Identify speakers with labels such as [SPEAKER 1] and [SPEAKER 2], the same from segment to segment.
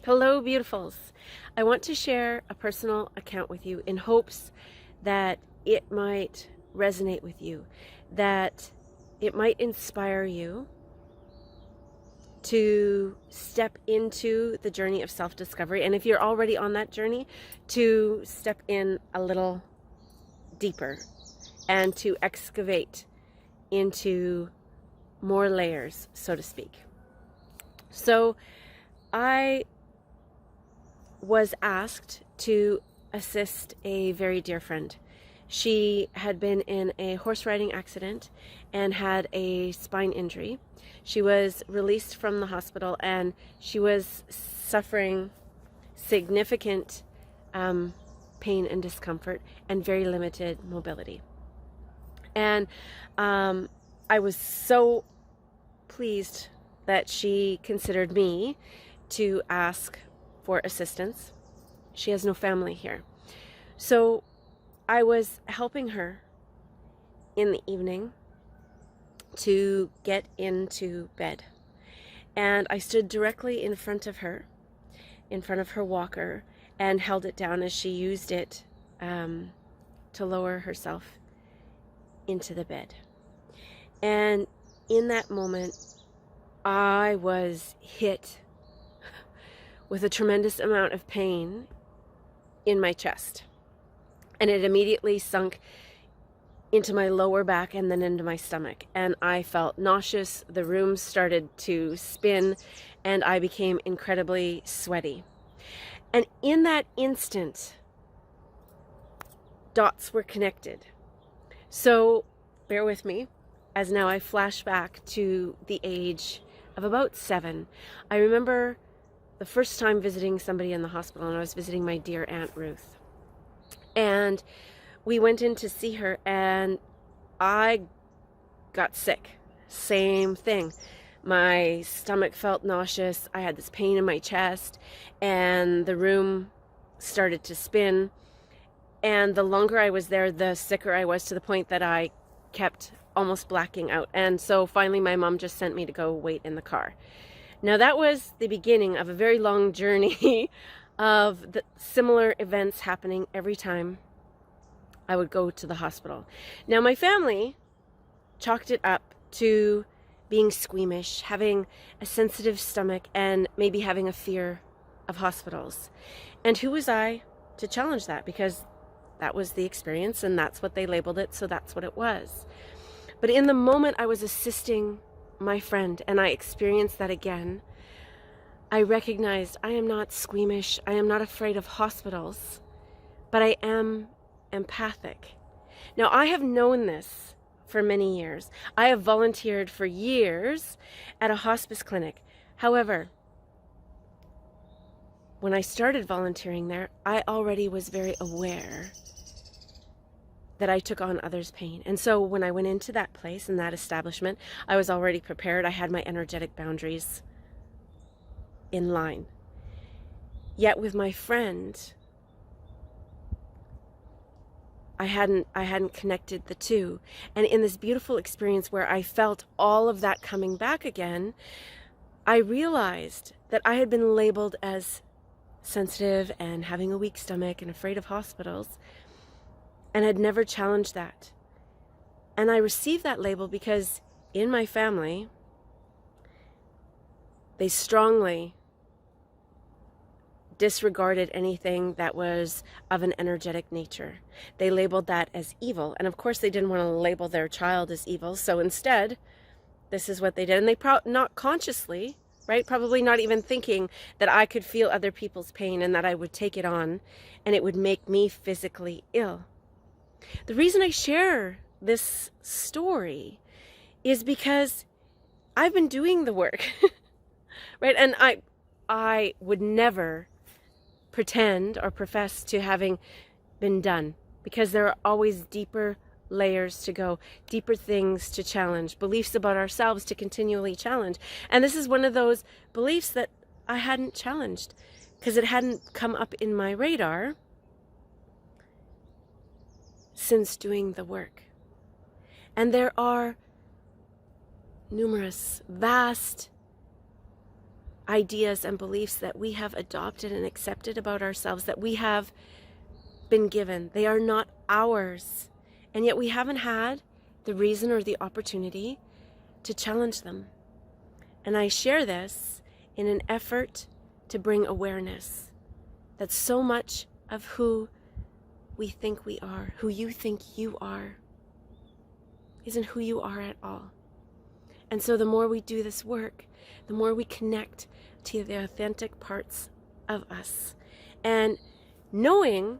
[SPEAKER 1] Hello, beautifuls. I want to share a personal account with you in hopes that it might resonate with you, that it might inspire you to step into the journey of self-discovery. And if you're already on that journey, to step in a little deeper and to excavate into more layers, so to speak. So I was asked to assist a very dear friend. She had been in a horse riding accident and had a spine injury. She was released from the hospital and she was suffering significant pain and discomfort and very limited mobility. And I was so pleased that she considered me to ask for assistance. She has no family here. So I was helping her in the evening to get into bed. And I stood directly in front of her walker, and held it down as she used it to lower herself into the bed. And in that moment, I was hit with a tremendous amount of pain in my chest. And it immediately sunk into my lower back and then into my stomach. And I felt nauseous, the room started to spin, and I became incredibly sweaty. And in that instant, dots were connected. So bear with me, as now I flash back to the age of about 7. I remember the first time visiting somebody in the hospital, and I was visiting my dear Aunt Ruth. And we went in to see her, and I got sick. Same thing. My stomach felt nauseous. I had this pain in my chest, and the room started to spin. And the longer I was there, the sicker I was, to the point that I kept almost blacking out. And so finally my mom just sent me to go wait in the car. Now that was the beginning of a very long journey of the similar events happening every time I would go to the hospital. Now my family chalked it up to being squeamish, having a sensitive stomach, and maybe having a fear of hospitals. And who was I to challenge that? Because that was the experience and that's what they labeled it, so that's what it was. But in the moment I was assisting my friend and I experienced that again, I recognized I am not squeamish, I am not afraid of hospitals, but I am empathic. Now I have known this for many years. I have volunteered for years at a hospice clinic. However, when I started volunteering there, I already was very aware that I took on others' pain. And so when I went into that place and that establishment, I was already prepared. I had my energetic boundaries in line. Yet with my friend, I hadn't connected the two. And in this beautiful experience where I felt all of that coming back again, I realized that I had been labeled as sensitive and having a weak stomach and afraid of hospitals, and had never challenged that. And I received that label because in my family, they strongly disregarded anything that was of an energetic nature. They labeled that as evil. And of course they didn't want to label their child as evil. So instead, this is what they did. And they not consciously, right? Probably not even thinking that I could feel other people's pain and that I would take it on and it would make me physically ill. The reason I share this story is because I've been doing the work, right? And I would never pretend or profess to having been done, because there are always deeper layers to go, deeper things to challenge, beliefs about ourselves to continually challenge. And this is one of those beliefs that I hadn't challenged because it hadn't come up in my radar since doing the work. And there are numerous, vast ideas and beliefs that we have adopted and accepted about ourselves, that we have been given. They are not ours. And yet we haven't had the reason or the opportunity to challenge them. And I share this in an effort to bring awareness that so much of who we think we are, who you think you are, isn't who you are at all. And so the more we do this work, the more we connect to the authentic parts of us. And knowing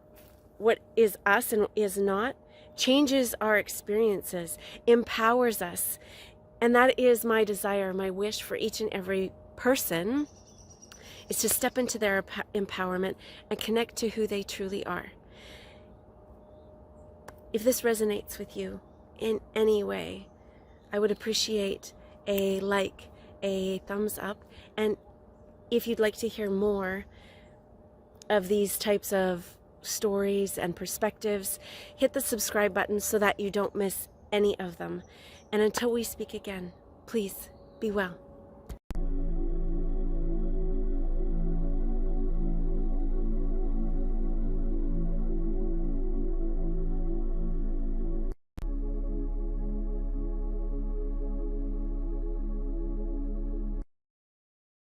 [SPEAKER 1] what is us and is not changes our experiences, empowers us. And that is my desire, my wish for each and every person, is to step into their empowerment and connect to who they truly are. If this resonates with you in any way, I would appreciate a like, a thumbs up, and if you'd like to hear more of these types of stories and perspectives, hit the subscribe button so that you don't miss any of them. And until we speak again, please be well.